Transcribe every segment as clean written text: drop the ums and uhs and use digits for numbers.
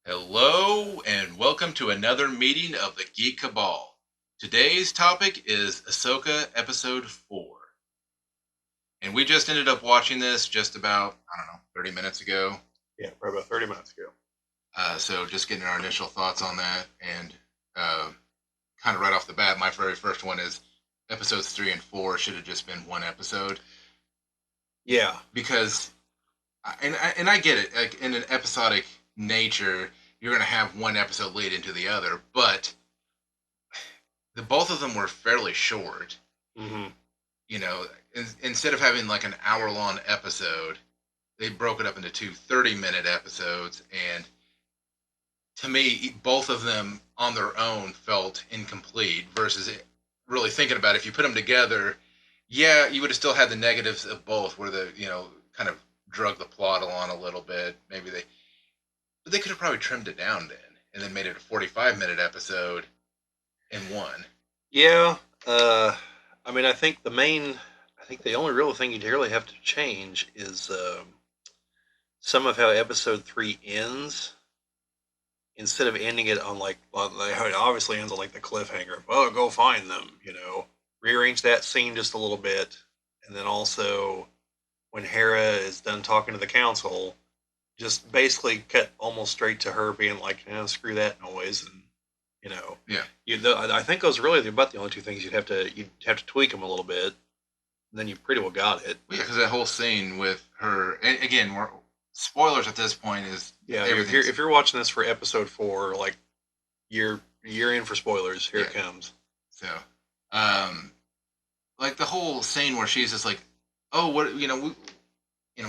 Hello, and welcome to another meeting of the Geek Cabal. Today's topic is Ahsoka Episode 4. And we just ended up watching this just about, 30 minutes ago. Yeah, probably about 30 minutes ago. So just getting our initial thoughts on that. And kind of right off the bat, my very first one is Episodes 3 and 4 should have just been one episode. Yeah. Because, and I get it, like in an episodic nature, you're going to have one episode lead into the other, but both of them were fairly short. Mm-hmm. You know, instead of having like an hour long episode, they broke it up into two 30-minute episodes. And to me, both of them on their own felt incomplete versus really thinking about it. If you put them together, yeah, you would have still had the negatives of both where kind of drug the plot along a little bit. But they could have probably trimmed it down then and then made it a 45-minute episode in one. Yeah. I mean, I think the only real thing you'd really have to change is some of how episode 3 ends. Instead of ending it on how it obviously ends on like the cliffhanger of, oh, go find them, rearrange that scene just a little bit. And then also when Hera is done talking to the council, just basically cut almost straight to her being like, screw that noise. And Yeah. I think those are really about the only two things you'd have to tweak them a little bit, and then you pretty well got it. Well, yeah, because that whole scene with her, and again, we're spoilers at this point. Is Yeah, everything's if you're watching this for episode 4, like you're in for spoilers. Here it comes. so, um, like the whole scene where she's just like, oh, what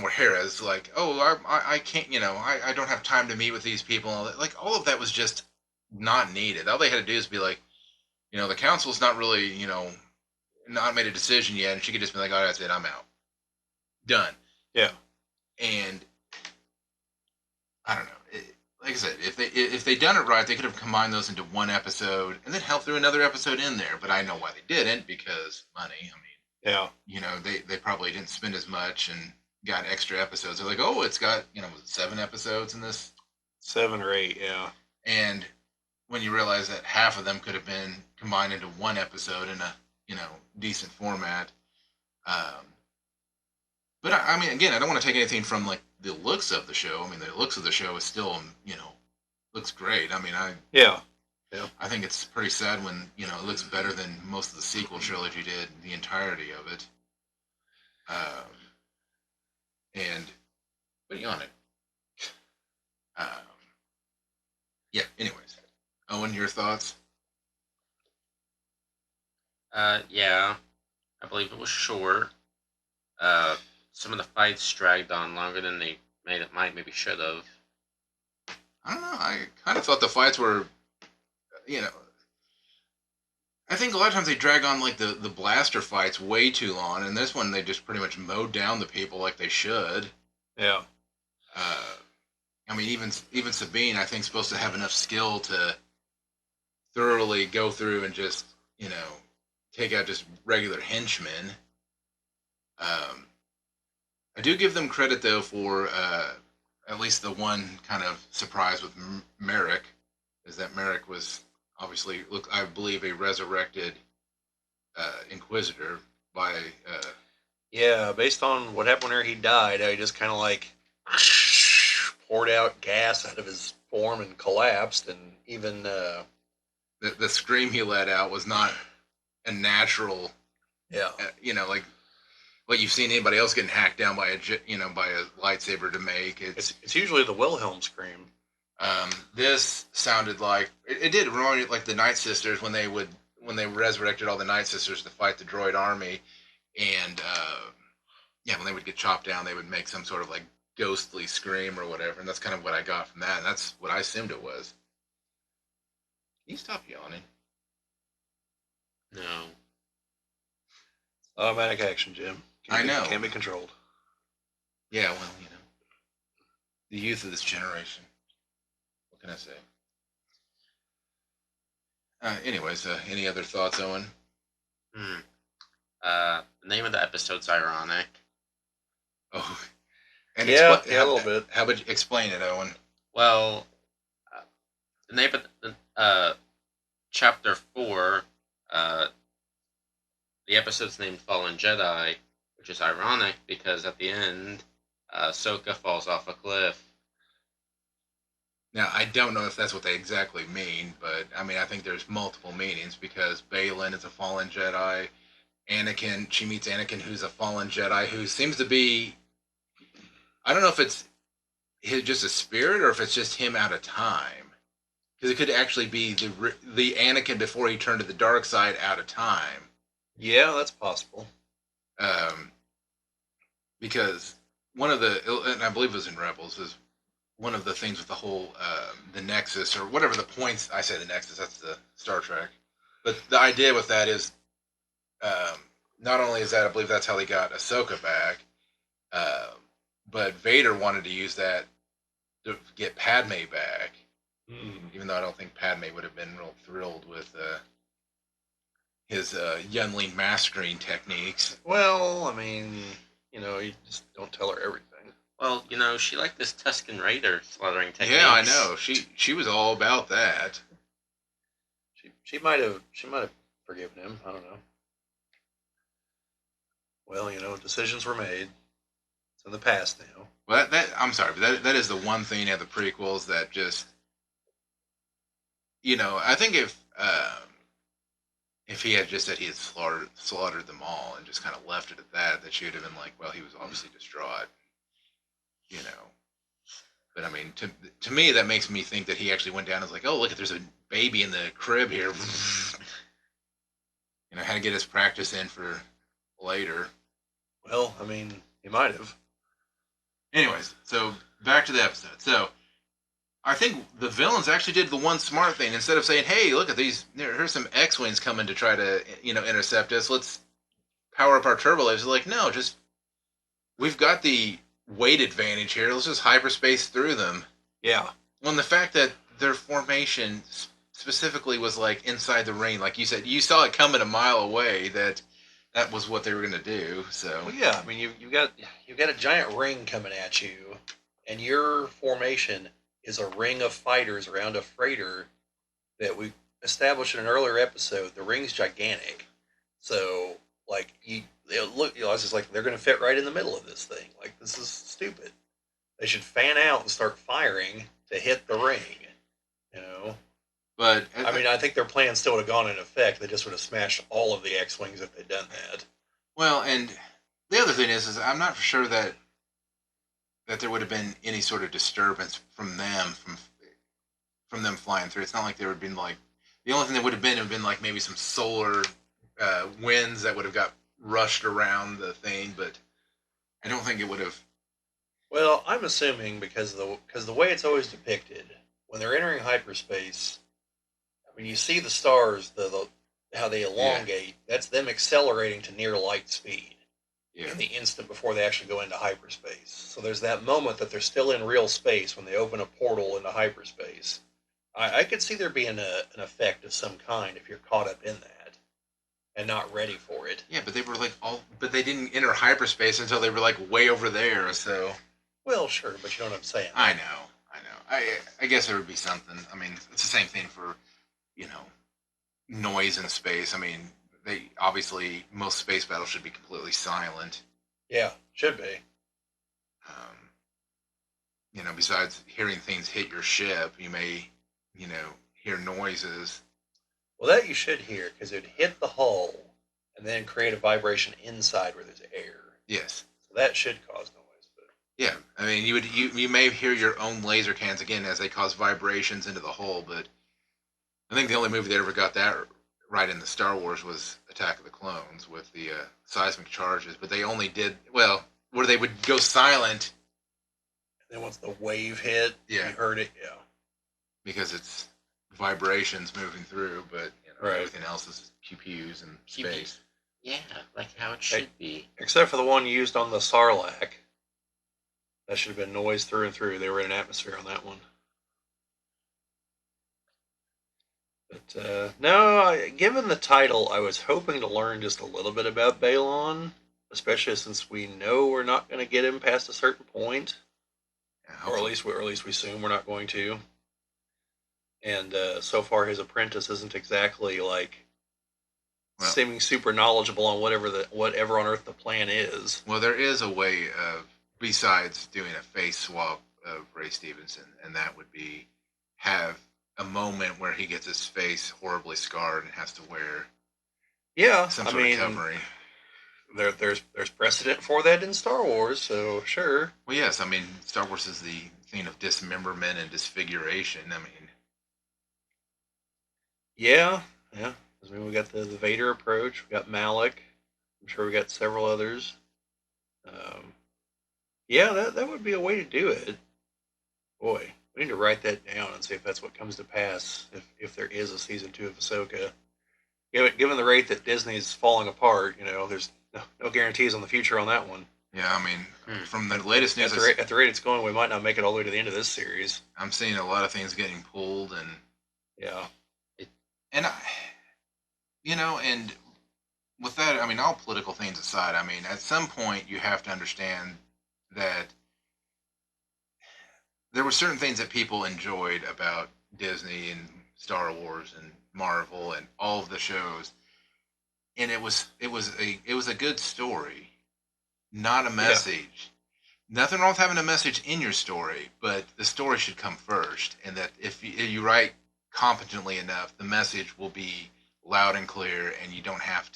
where Hera's like, oh, I can't, I don't have time to meet with these people. And all that. Like all of that was just not needed. All they had to do is be like, the council's not really, not made a decision yet, and she could just be like, oh, that's it, I'm out, done. Yeah, And I don't know. Like I said, if they done it right, they could have combined those into one episode and then helped through another episode in there. But I know why they didn't, because money. I mean, yeah, they probably didn't spend as much and got extra episodes. They're like, oh, it's got 7 episodes in this, 7 or 8. Yeah, and when you realize that half of them could have been combined into one episode in a decent format. Um, but I mean, again, I don't want to take anything from like the looks of the show. I mean, the looks of the show is still, looks great. I mean, yeah, yeah. I think it's pretty sad when it looks better than most of the sequel trilogy did, the entirety of it. Um, and putting on it. Um, yeah. Anyways, Owen, your thoughts? Yeah, I believe it was short. Some of the fights dragged on longer than they maybe should have. I don't know. I kind of thought the fights were, you know, I think a lot of times they drag on like the blaster fights way too long, and this one they just pretty much mowed down the people like they should. Yeah. Uh, I mean, even Sabine, I think, is supposed to have enough skill to thoroughly go through and just take out just regular henchmen. Um, I do give them credit though for at least the one kind of surprise with Merrick, is that Merrick was obviously, look, I believe, a resurrected Inquisitor by. Yeah, based on what happened whenever he died, he just kind of like poured out gas out of his form and collapsed, and even The scream he let out was not a natural. yeah, Like what you've seen anybody else getting hacked down by by a lightsaber to make. it's usually the Wilhelm scream. This sounded like it did remind me like the Night Sisters when they resurrected all the Night Sisters to fight the droid army, and yeah, when they would get chopped down, they would make some sort of like ghostly scream or whatever, and that's kind of what I got from that, and that's what I assumed it was. Can you stop yawning? No. Automatic action, Jim. I know. Can't be controlled. Yeah, well, the youth of this generation. What can I say? Anyways, any other thoughts, Owen? Hmm. The name of the episode's ironic. Oh, and Yeah, a little bit. How about you explain it, Owen? Well, the name of chapter 4, uh, the episode's named Fallen Jedi, which is ironic because at the end, Ahsoka falls off a cliff. Now, I don't know if that's what they exactly mean, but I mean, I think there's multiple meanings because Balin is a fallen Jedi. Anakin, she meets Anakin, who's a fallen Jedi, who seems to be. I don't know if it's just a spirit or if it's just him out of time. Because it could actually be the Anakin before he turned to the dark side out of time. Yeah, that's possible. Um, because one of the, and I believe it was in Rebels, is one of the things with the whole the Nexus or whatever the points. I say the Nexus. That's the Star Trek. But the idea with that is, um, not only is that I believe that's how they got Ahsoka back, uh, but Vader wanted to use that to get Padme back. Even though I don't think Padme would have been real thrilled with his youngling mastering techniques. Well, I mean, you just don't tell her everything. Well, she liked this Tusken Raider slaughtering techniques. Yeah, I know. She was all about that. She might have forgiven him. I don't know. Well, decisions were made. It's in the past now. Well, that I'm sorry, but that is the one thing of the prequels that just, I think if he had just said he had slaughtered them all and just kind of left it at that she would have been like, well, he was obviously distraught, you know. But I mean, to me, that makes me think that he actually went down and was like, oh, look, there's a baby in the crib here. Had to get his practice in for later. Well, I mean, he might have. Anyways, so back to the episode. So I think the villains actually did the one smart thing. Instead of saying, hey, look at these, here's some X-Wings coming to try to, intercept us. Let's power up our turbo lasers. Like, no, just, we've got the weight advantage here. Let's just hyperspace through them. Yeah. Well, and the fact that their formation specifically was like inside the ring, like you said, you saw it coming a mile away that was what they were going to do. So, well, yeah, I mean, you've got a giant ring coming at you, and your formation is a ring of fighters around a freighter that we established in an earlier episode. The ring's gigantic, so like look, I was just like, they're going to fit right in the middle of this thing. Like, this is stupid. They should fan out and start firing to hit the ring. But I mean, I think their plan still would have gone in effect. They just would have smashed all of the X-wings if they'd done that. Well, and the other thing is I'm not for sure that there would have been any sort of disturbance from them from them flying through. It's not like there would have been like, the only thing that would have been like maybe some solar winds that would have got rushed around the thing, but I don't think it would have. Well, I'm assuming because the way it's always depicted when they're entering hyperspace. I mean, you see the stars, how they elongate. Yeah. That's them accelerating to near light speed in the instant before they actually go into hyperspace. So there's that moment that they're still in real space when they open a portal into hyperspace. I could see there being an effect of some kind if you're caught up in that and not ready for it. Yeah, but they were like but they didn't enter hyperspace until they were like way over there. So. Well, sure, but you know what I'm saying. I know. I guess there would be something. I mean, it's the same thing for, noise in space. I mean, they obviously most space battles should be completely silent. Yeah, should be. Besides hearing things hit your ship, you may, hear noises. Well, that you should hear because it'd hit the hull and then create a vibration inside where there's air. Yes. So that should cause noise. But yeah, I mean, you may hear your own laser cans again as they cause vibrations into the hull, but I think the only movie that ever got that right in the Star Wars was Attack of the Clones with the seismic charges, but they only did, well, where they would go silent. And then once the wave hit, you heard it, yeah. Because it's vibrations moving through, but everything else is QPUs and space. Yeah, like how it should be. Except for the one used on the Sarlacc. That should have been noise through and through. They were in an atmosphere on that one. But no, given the title, I was hoping to learn just a little bit about Balon, especially since we know we're not going to get him past a certain point, or at least we assume we're not going to. and so far his apprentice isn't exactly like Well, seeming super knowledgeable on whatever on earth the plan is. well, there is a way of besides doing a face swap of Ray Stevenson, and that would be have a moment where he gets his face horribly scarred and has to wear Yeah, some I sort of mean, covering. there's precedent for that in Star Wars, so sure. Well, yes, I mean Star Wars is the thing of dismemberment and disfiguration. I mean, Yeah, yeah. I mean, we got the Vader approach. We got Malik. I'm sure we got several others. Um, yeah, that would be a way to do it. Boy, we need to write that down and see if that's what comes to pass if there is a season 2 of Ahsoka. Given the rate that Disney's falling apart, there's no guarantees on the future on that one. yeah, I mean, Hmm. from the latest news, At the rate it's going, we might not make it all the way to the end of this series. I'm seeing a lot of things getting pulled, Yeah. and and with that, I mean, all political things aside, I mean, at some point you have to understand that there were certain things that people enjoyed about Disney and Star Wars and Marvel and all of the shows, and it was a good story, not a Yeah. message. Nothing wrong with having a message in your story, but the story should come first, and that if you write competently enough, the message will be loud and clear, and you don't have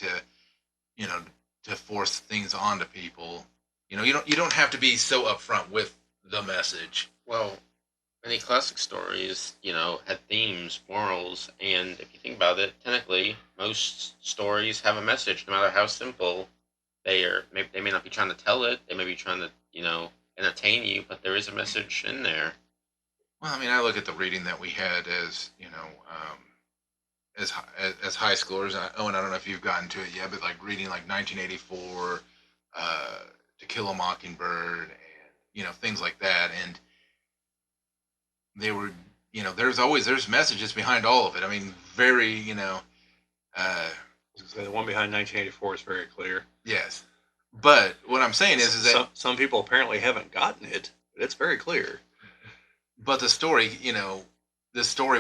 you know, to force things onto people. You don't have to be so upfront with the message. Well, many classic stories, had themes, morals, and if you think about it, technically, most stories have a message, no matter how simple they are. Maybe they may not be trying to tell it. They may be trying to, entertain you, but there is a message in there. Well, I mean, I look at the reading that we had as as high schoolers. Owen, I don't know if you've gotten to it yet, but like reading like 1984, uh, To Kill a Mockingbird, and things like that, and they were there's messages behind all of it. I mean, very uh, The one behind 1984 is very clear. yes. But what I'm saying is that Some people apparently haven't gotten it, but it's very clear. but the story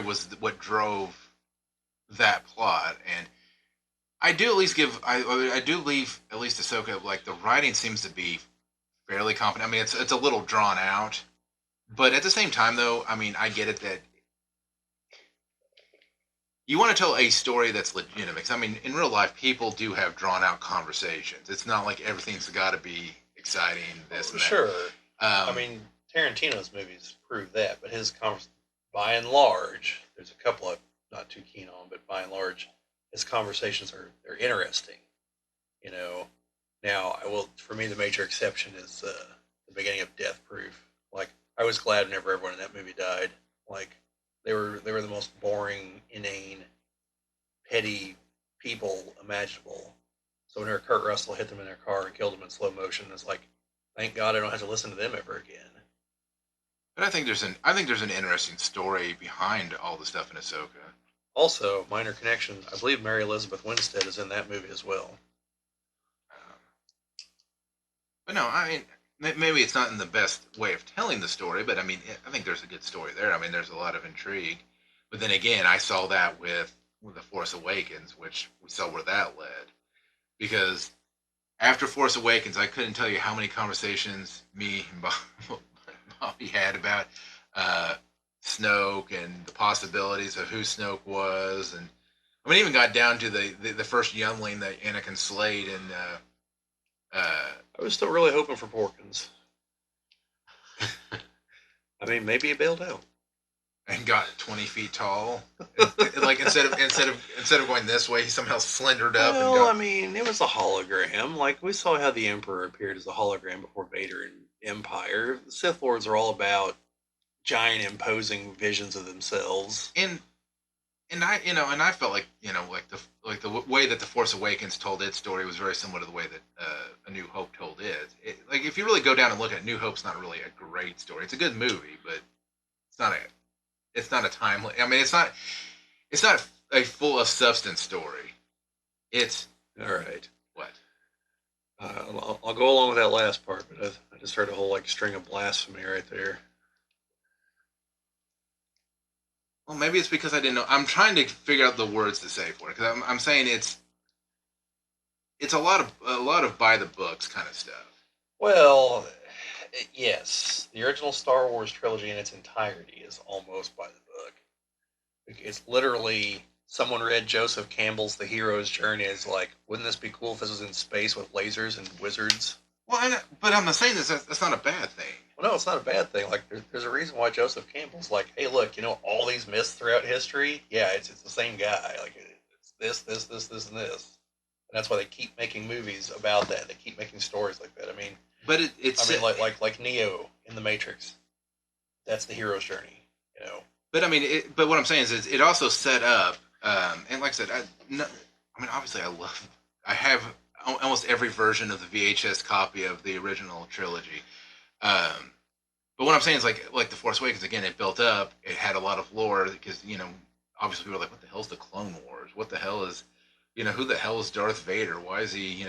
was what drove that plot, and I do at least give I do leave at least Ahsoka, like the writing seems to be fairly competent. I mean, it's a little drawn out, but at the same time, though, I mean, I get it that you want to tell a story that's legitimate. 'Cause, I mean, in real life, people do have drawn out conversations. It's not like everything's got to be exciting. This and that. Sure. I Um, mean, Tarantino's movies prove that, but by and large, there's a couple I'm not too keen on, but by and large, his conversations are interesting. You know, now for me, the major exception is the beginning of Death Proof. Like, I was glad whenever everyone in that movie died. Like, they were the most boring, inane, petty people imaginable. So whenever Kurt Russell hit them in their car and killed them in slow motion, it's like, thank God I don't have to listen to them ever again. but I think there's an interesting story behind all the stuff in Ahsoka. Also, minor connection, I believe Mary Elizabeth Winstead is in that movie as well. Um, but no, I mean, maybe it's not in the best way of telling the story, but I mean, I think there's a good story there. I mean, there's a lot of intrigue. But then again, I saw that with the Force Awakens, which we saw where that led. Because after Force Awakens, I couldn't tell you how many conversations me and Bobby had about uh, Snoke and the possibilities of who Snoke was, and I mean, even got down to the first youngling that Anakin slayed, and I was still really hoping for Porkins. I mean, maybe he bailed out. and got 20 feet tall. And, like instead of going this way, he somehow slendered up and Well, I got. mean, it was a hologram. Like, we saw how the Emperor appeared as a hologram before Vader and Empire. The Sith Lords are all about giant, imposing visions of themselves. And I felt like way that the Force Awakens told its story was very similar to the way that A New Hope told it. Like if you really go down and look at it, New Hope's not really a great story. It's a good movie, but it's not a timely. I mean, it's not a full of substance story. It's All right. what? I'll go along with that last part, but I just heard a whole like string of blasphemy right there. Well, maybe it's because I didn't know. I'm trying to figure out the words to say for it because I'm saying it's a lot of by the books kind of stuff. Well, yes, the original Star Wars trilogy in its entirety is almost by the book. It's literally someone read Joseph Campbell's The Hero's Journey. Is like, wouldn't this be cool if this was in space with lasers and wizards? Well, but I'm not saying that's not a bad thing. Well, no, it's not a bad thing. Like, there's a reason why Joseph Campbell's like, hey, look, all these myths throughout history. Yeah, it's the same guy. Like, it's this, and this. And that's why they keep making movies about that. They keep making stories like that. But it's Like Neo in the Matrix. That's the hero's journey. But I mean, but what I'm saying is, it also set up, and like I said, no, I mean, obviously, I have almost every version of the VHS copy of the original trilogy. Um, but what I'm saying is, like the Force Awakens, again, it built up. It had a lot of lore because obviously people were like, what the hell's the Clone Wars? What the hell is, who the hell is Darth Vader? Why is he,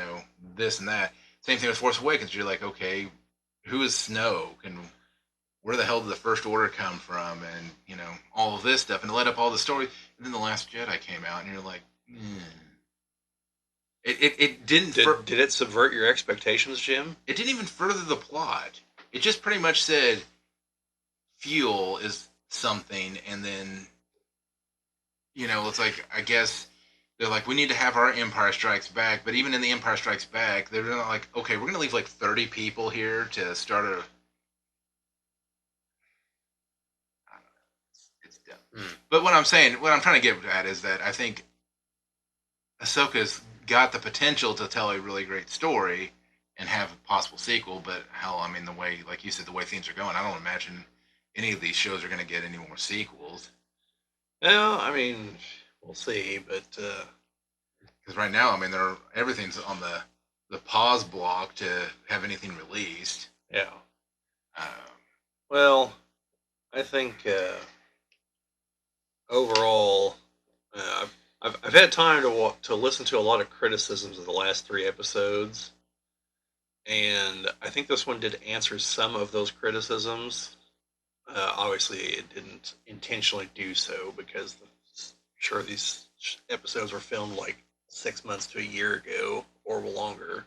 this and that? Same thing with Force Awakens. You're like, okay, who is Snoke and where the hell did the First Order come from, and all of this stuff, and it led up all the story. And then the Last Jedi came out, and you're like, it didn't. Did it subvert your expectations, Jim? It didn't even further the plot. It just pretty much said fuel is something, and then it's like, I guess they're like, we need to have our Empire Strikes Back, but even in the Empire Strikes Back, they're not like, okay, we're gonna leave like 30 people here to start a. It's dumb. But what I'm saying, what I'm trying to get at is that I think Ahsoka's got the potential to tell a really great story and have a possible sequel. But hell, I mean, the way, like you said, the way things are going, I don't imagine any of these shows are going to get any more sequels. Well, we'll see, but Because right now, I mean, everything's on the pause block to have anything released. yeah. Um, Well, I think overall, I've had time to listen to a lot of criticisms of the last 3 episodes, and I think this one did answer some of those criticisms. Obviously, it didn't intentionally do so because sure these episodes were filmed like 6 months to a year ago or longer.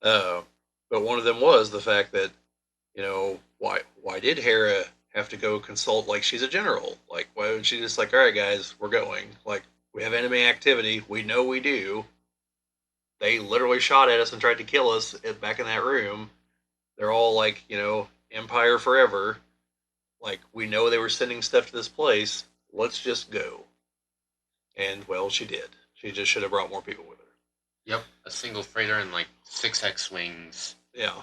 But one of them was the fact that why did Hera have to go consult like she's a general? Like, why wasn't she just like, all right, guys, we're going. Like, we have enemy activity. We know we do. They literally shot at us and tried to kill us back in that room. They're all like, Empire forever. Like, we know they were sending stuff to this place. Let's just go. And, well, she did. She just should have brought more people with her. Yep, a single freighter and like 6 X-wings. Yeah.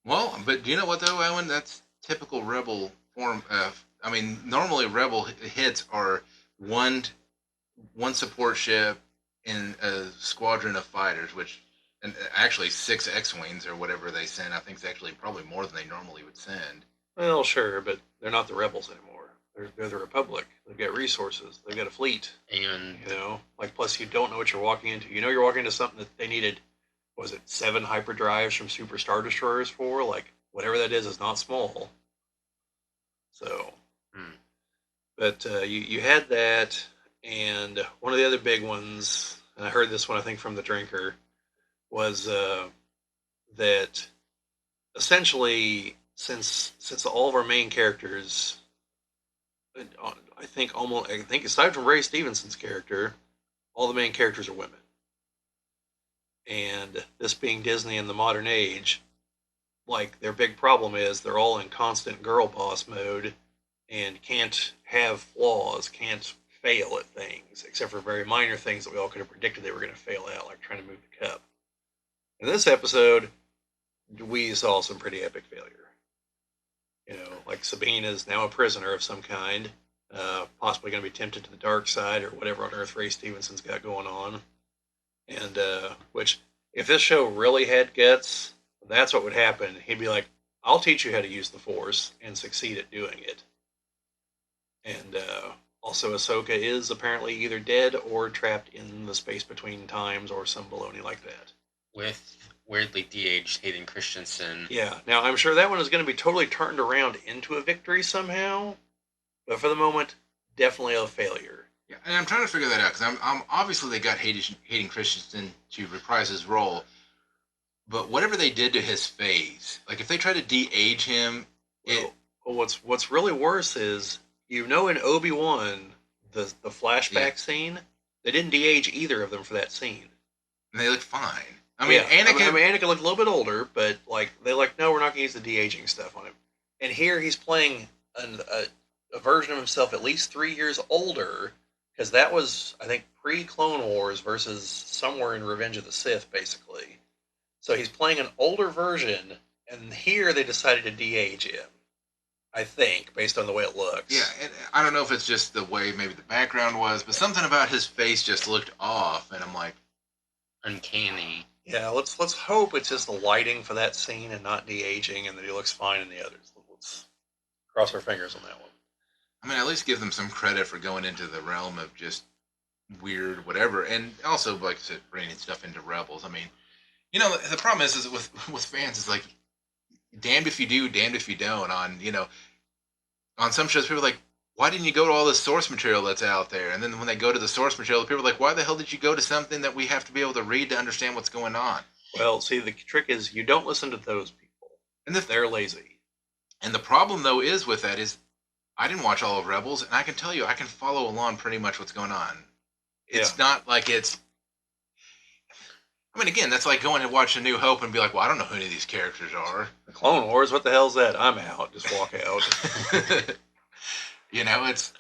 well, but do you know what though, Owen? That's typical Rebel form. I mean, normally Rebel hits are one support ship in a squadron of fighters, which, and actually 6 X-wings or whatever they send. I think it's actually probably more than they normally would send. Well, sure, but they're not the rebels anymore. They're the Republic. They've got resources. They've got a fleet. And Plus you don't know what you're walking into. You're walking into something that they needed, was it 7 hyperdrives from Super Star Destroyers for? Like, whatever that is not small. So, but you had that, and one of the other big ones, and I heard this one I think from the Drinker, was that essentially since all of our main characters, I think aside from Ray Stevenson's character, all the main characters are women. And this being Disney in the modern age, like, their big problem is they're all in constant girl boss mode and can't have flaws, can't fail at things, except for very minor things that we all could have predicted they were going to fail at, like trying to move the cup. In this episode, we saw some pretty epic failure. Like Sabine is now a prisoner of some kind, possibly going to be tempted to the dark side or whatever on earth Ray Stevenson's got going on. And, which, if this show really had guts, that's what would happen. He'd be like, I'll teach you how to use the Force and succeed at doing it. And, also Ahsoka is apparently either dead or trapped in the space between times or some baloney like that. with weirdly de-aged Hayden Christensen. Yeah, now I'm sure that one is going to be totally turned around into a victory somehow. But for the moment, definitely a failure. Yeah, and I'm trying to figure that out because I'm obviously they got Hayden Christensen to reprise his role, but whatever they did to his face, like if they tried to de-age him, it Well, what's really worse is in Obi-Wan the yeah, flashback scene, they didn't de-age either of them for that scene. and they look fine. I mean, Yeah, Anakin, Anakin looked a little bit older, but like they like no, we're not going to use the de-aging stuff on him. And here he's playing a version of himself at least 3 years older, because that was I think pre-Clone Wars versus somewhere in Revenge of the Sith, basically. So he's playing an older version, and here they decided to de-age him. I think, based on the way it yeah, looks. and I don't know if it's just the way maybe the background was, but something about his face just looked off, and I'm like, Uncanny. Yeah, let's hope it's just the lighting for that scene and not de-aging, and that he looks fine in the others. Let's cross our fingers on that one. I mean, at least give them some credit for going into the realm of just weird whatever, and also like I said, bringing stuff into Rebels. I mean, the problem is with fans is like damned if you do, damned if you don't. On some shows, people are like, why didn't you go to all the source material that's out there? And then when they go to the source material, people are like, why the hell did you go to something that we have to be able to read to understand what's going on? Well, see, the trick is you don't listen to those people. And the They're lazy. and the problem though is with that is I didn't watch all of Rebels, and I can tell you I can follow along pretty much what's going on. Yeah. It's not like it's. I mean, again, that's like going and watch A New Hope and be like, well, I don't know who any of these characters are. The Clone Wars, what the hell's that? I'm out. Just walk out. It's.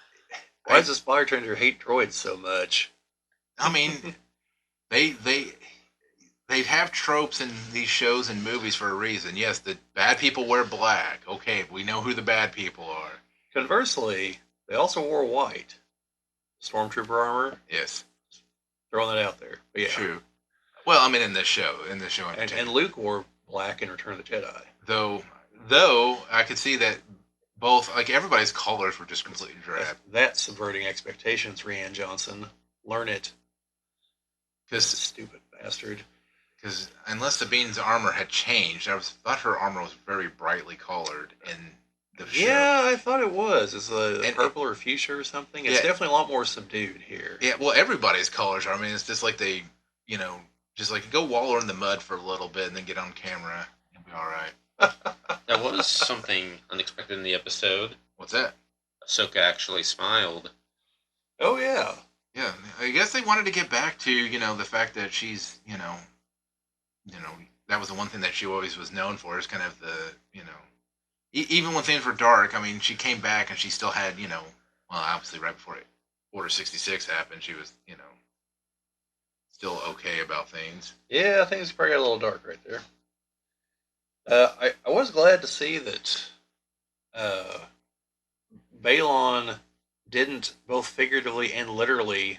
Why does this bartender hate droids so much? I mean, they have tropes in these shows and movies for a reason. Yes, the bad people wear black. Okay, we know who the bad people are. Conversely, they also wore white. Stormtrooper armor. Yes, Throwing that out there. But yeah. true. Well, I mean, in this show in And Luke wore black in Return of the Jedi. Though I could see that both, like everybody's colors were just completely drab. That's subverting expectations, Rian Johnson. Learn it. Because Stupid bastard. unless Sabine's armor had changed, thought her armor was very brightly colored in the show. Yeah, I thought it was. It's a And purple or fuchsia or something. It's Yeah. definitely a lot more subdued here. Yeah, well, everybody's colors are. I mean, it's just like they, just like go wallow in the mud for a little bit and then get on camera and be all right. There was something unexpected in the episode. What's that? Ahsoka actually smiled. Oh, yeah. Yeah, I guess they wanted to get back to the fact that she's that was the one thing that she always was known for is kind of the even when things were dark. I mean, she came back and she still had well, obviously right before Order 66 happened, she was still okay about things. Yeah, things probably got a little dark right there. I was glad to see that Balon didn't both figuratively and literally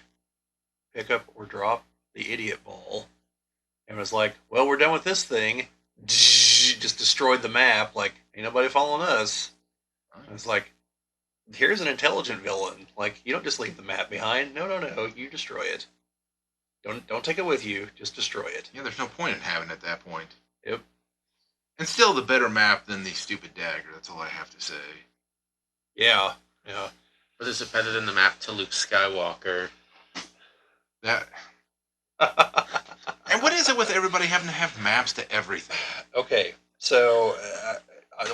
pick up or drop the idiot ball and was like, well, we're done with this thing. Just destroyed the map. Like, ain't nobody following us. And it's like, here's an intelligent villain. Like, you don't just leave the map behind. No. You destroy it. Don't take it with you. Just destroy it. Yeah, there's no point in having it at that point. Yep. And still the better map than the stupid dagger. That's all I have to say. Yeah. But is it better than the map to Luke Skywalker? That. And what is it with everybody having to have maps to everything? Okay, so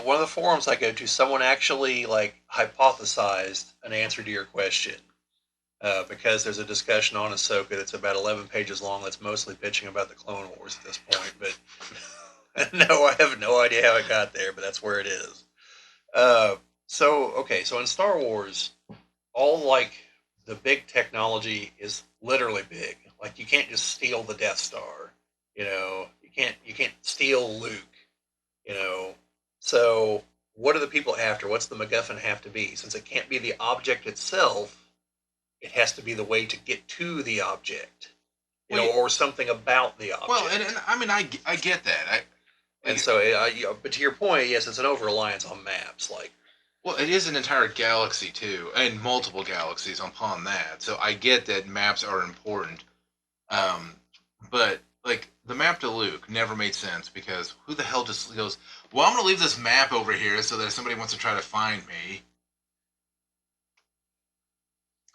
one of the forums I go to, someone actually hypothesized an answer to your question because there's a discussion on Ahsoka that's about 11 pages long. That's mostly bitching about the Clone Wars at this point. But no, I have no idea how it got there, but that's where it is. So in Star Wars, all the big technology is literally big. Like you can't just steal the Death Star. You can't steal Luke. So what are the people after? What's the MacGuffin have to be? Since it can't be the object itself, it has to be the way to get to the object, or something about the object. Well, and I mean, I get that. But to your point, yes, it's an over-reliance on maps. Well, it is an entire galaxy too, and multiple galaxies upon that. So I get that maps are important. But the map to Luke never made sense because who the hell just goes, well, I'm going to leave this map over here so that if somebody wants to try to find me.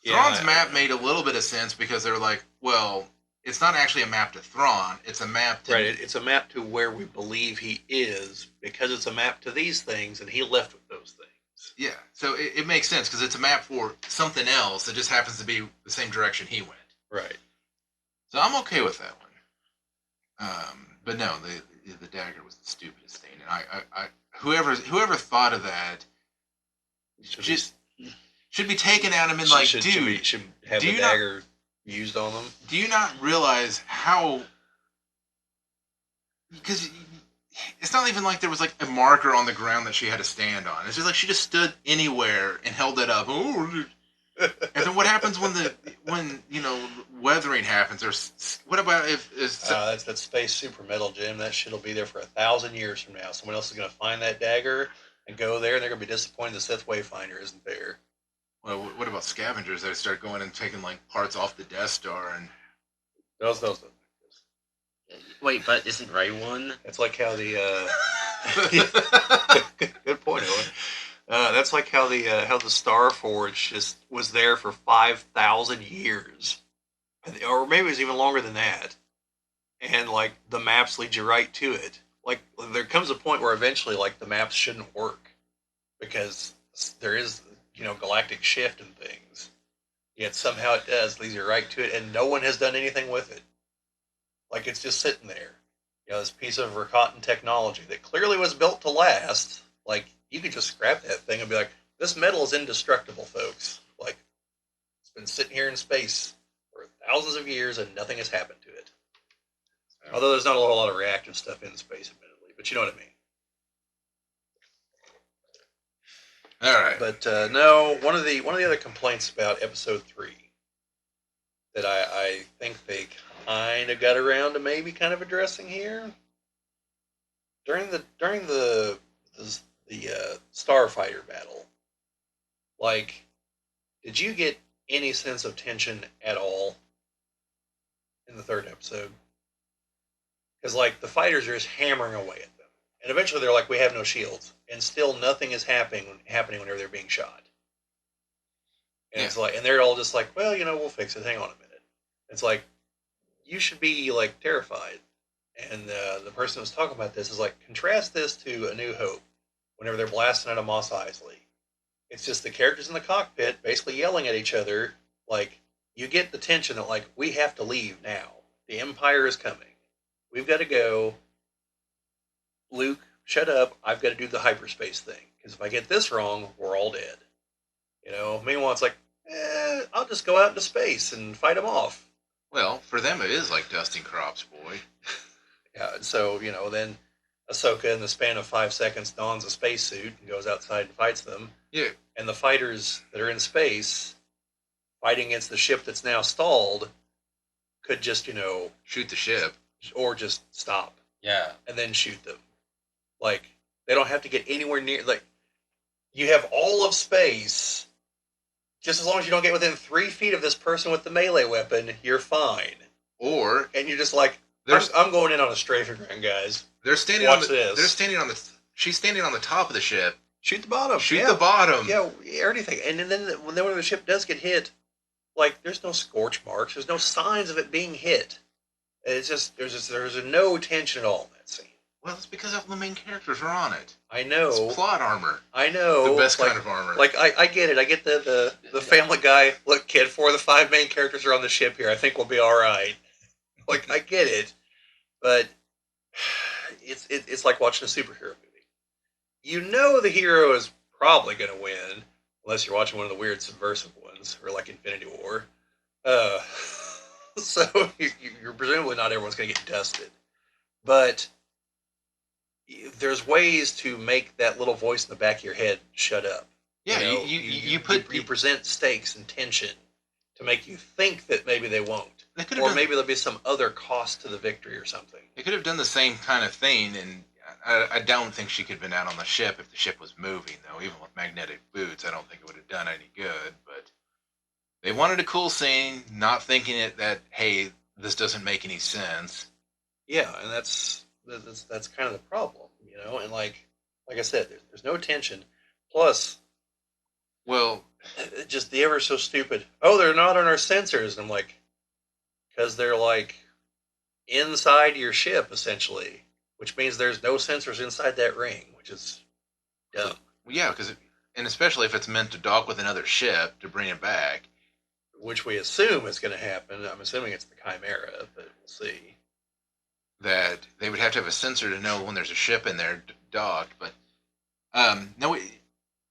Thrawn's map made a little bit of sense because they're like, well, it's not actually a map to Thrawn; it's a map to Right, it's a map to where we believe he is because it's a map to these things, and he left with those things. yeah. So it makes sense because it's a map for something else that just happens to be the same direction he went. Right. So I'm okay with that one. But no, the dagger was the stupidest thing, and I whoever thought of that should be taken at him and like, dude, should have do the you not- dagger used on them. do you not realize how? Because it's not even like there was like a marker on the ground that she had to stand on. It's just like she just stood anywhere and held it up. Oh, and then what happens when weathering happens? Or what about if That's that space super metal, Jim. That shit'll be there for 1,000 years from now. Someone else is going to find that dagger and go there, and they're going to be disappointed the Sith Wayfinder isn't there. well, what about scavengers that start going and taking like parts off the Death Star and Those. Wait, but isn't Ray one? It's like how the good point, Owen. That's like how the Star Forge just was there for 5,000 years, or maybe it was even longer than that. And like the maps lead you right to it. Like there comes a point where eventually, like the maps shouldn't work because there is galactic shift and things. Yet somehow it does leads you right to it, and no one has done anything with it. Like it's just sitting there. This piece of Rakatan technology that clearly was built to last. Like you could just scrap that thing and be like, this metal is indestructible, folks. Like it's been sitting here in space for thousands of years and nothing has happened to it. Although there's not a whole lot of reactive stuff in space, admittedly, but you know what I mean. all right. But no, one of the other complaints about Episode 3 that I think they kind of got around to maybe kind of addressing here during the starfighter battle. Like, did you get any sense of tension at all in the third episode? Because like the fighters are just hammering away at them, and eventually they're like, "We have no shields," and still nothing is happening whenever they're being shot. And it's like, and they're all just like, "Well, we'll fix it. Hang on a minute." It's like, you should be like terrified. And the person who was talking about this is like, contrast this to A New Hope, whenever they're blasting at Mos Eisley. It's just the characters in the cockpit basically yelling at each other. Like, you get the tension that like, we have to leave now. The Empire is coming. We've got to go. Luke, shut up. I've got to do the hyperspace thing. Because if I get this wrong, we're all dead. Meanwhile, it's like, I'll just go out into space and fight them off. Well, for them it is like dusting crops, boy. Yeah, and so, then Ahsoka, in the span of 5 seconds, dons a spacesuit and goes outside and fights them. Yeah. And the fighters that are in space, fighting against the ship that's now stalled, could just, Shoot the ship. or just stop Yeah. and then shoot them. Like, they don't have to get anywhere near, like, you have all of space. Just as long as you don't get within 3 feet of this person with the melee weapon, you're fine. Or And you're just like, I'm going in on a strafing ground, guys. they're standing Watch on the. this. They're standing on the. She's standing on the top of the ship. Shoot the bottom. Shoot the bottom. Yeah, or anything. And then when the ship does get hit, like, there's no scorch marks. There's no signs of it being hit. It's just there's no tension at all in that scene. Well, it's because all the main characters are on it. I know. It's plot armor. I know. The best like, kind of armor. Like, I get it. I get the Family Guy. Look, kid, 4 of the 5 main characters are on the ship here. I think we'll be all right. Like, I get it. But it's like watching a superhero movie. You know the hero is probably going to win, unless you're watching one of the weird subversive ones, or like Infinity War. So you're presumably not everyone's going to get dusted. But there's ways to make that little voice in the back of your head shut up. yeah, you you present stakes and tension to make you think that maybe they won't, They could or have done, maybe there'll be some other cost to the victory or something. they could have done the same kind of thing, and I don't think she could have been out on the ship if the ship was moving, though. Even with magnetic boots, I don't think it would have done any good. But they wanted a cool scene, not thinking that hey, this doesn't make any sense. Yeah, and that's kind of the problem, And like I said, there's no tension. Plus, Well, Just the ever so stupid. Oh, they're not on our sensors. And I'm like, because they're like inside your ship essentially, which means there's no sensors inside that ring, which is dumb. yeah, and especially if it's meant to dock with another ship to bring it back. Which we assume is going to happen. I'm assuming it's the Chimera, but we'll see. That they would have to have a sensor to know when there's a ship in there docked. But no,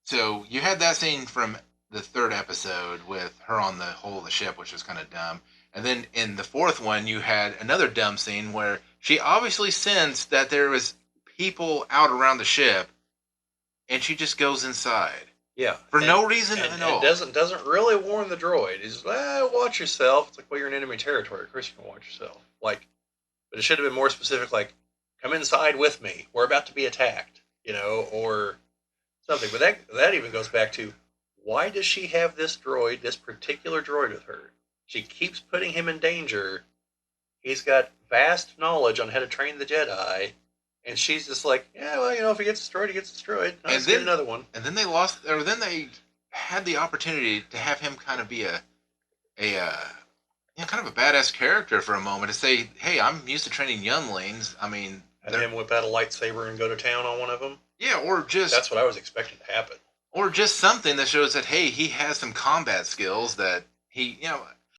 so you had that scene from the third episode with her on the hull of the ship, which was kind of dumb. And then in the fourth one, you had another dumb scene where she obviously sensed that there was people out around the ship, and she just goes inside Yeah, for no reason and, at and all. doesn't really warn the droid. He's watch yourself. It's like, well, you're in enemy territory. Of course, you can watch yourself. Like, but it should have been more specific. Like, come inside with me. We're about to be attacked. Or something. But that even goes back to why does she have this droid, this particular droid, with her? She keeps putting him in danger. He's got vast knowledge on how to train the Jedi, and she's just like, yeah, well, if he gets destroyed, he gets destroyed. Let's get another one. And then then they had the opportunity to have him kind of be a kind of a badass character for a moment to say, hey, I'm used to training younglings. I mean, Have him whip out a lightsaber and go to town on one of them. yeah, or just That's what I was expecting to happen. something that shows that hey, he has some combat skills that he